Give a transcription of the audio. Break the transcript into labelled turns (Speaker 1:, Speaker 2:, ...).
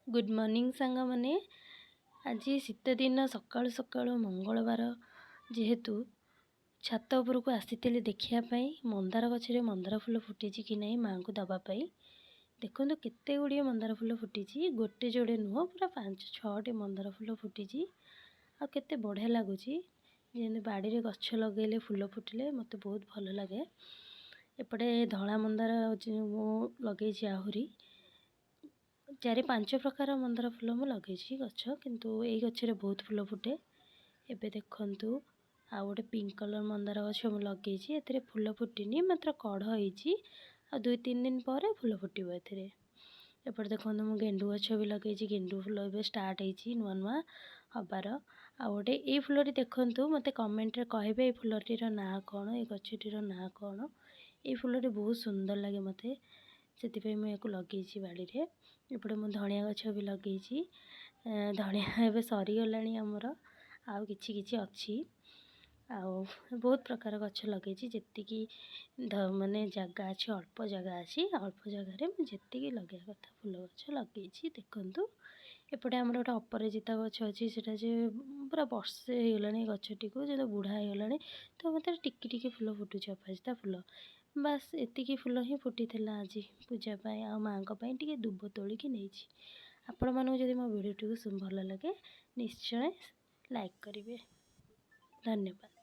Speaker 1: Good morning सांग मैंने आज शीत दिन सकाळु सकाळु मंगलवार जेहेतु छात उपरको आसी देखापी मंदार गचरे मंदार फूल फुटी कि नहीं माँ को दवापाई। देखो केते गुड़िए मंदार फूल फुटी गोटे जोड़े नुह पूरा 5-6टी मंदार फूल फुटी आ केते बढ़िया लगुच जे बाड़ी गछ लगे फूल फुटिले मत बहुत भल लगे। एपटे धला मंदार लगे आहरी 4-5 प्रकार मंदार फूल मु लगे गछ किंतु यही गचरे बहुत फूल फुटे। एबे देखंतु आ गोटे पिंक कलर मंदार गछ मु लगे ए फूल फुटिनी मात्र कढ़ होईची आ 2-3 दिन पर फूल फुटिबो एथिरे। एपटे देखंतु मु गेंडू गछ भी लगे गेंडू फूल ए स्टार्ट होईची नुआ नुआ हबार। आ गोटे ए फूलटी देखंतु मते कमेंट रे कहबे ए फूलटीर ना कौन ए गछटीर ना कौन। ए फूलटी बहुत सुंदर लगे मते से मुझे लगे बाड़ी रे। एपटे मु धनिया गछ भी लगे धनिया एवं सरीगला आमर आउ किछि किछि अच्छी आउ बहुत प्रकार गछ लगे जी माने जगह अच्छी अल्प जगह अच्छी अल्प जगह मुझे लगे कथा फूल गछ लगे। देखु एपटे आमर गोटे अपराजिता गछ अच्छी से पूरा वर्षे होगा गछटी को जो बुढ़ा होगा तो मतलब टिकी फूल फुटुच अपराजिता फूल बास एतिकी फूल ही फुटी आज पूजापाई आ माँ टे दुब तोलिकी नहीं। आपण मानू जदि मो वीडियो भल लगे निश्चय लाइक करेंगे। धन्यवाद।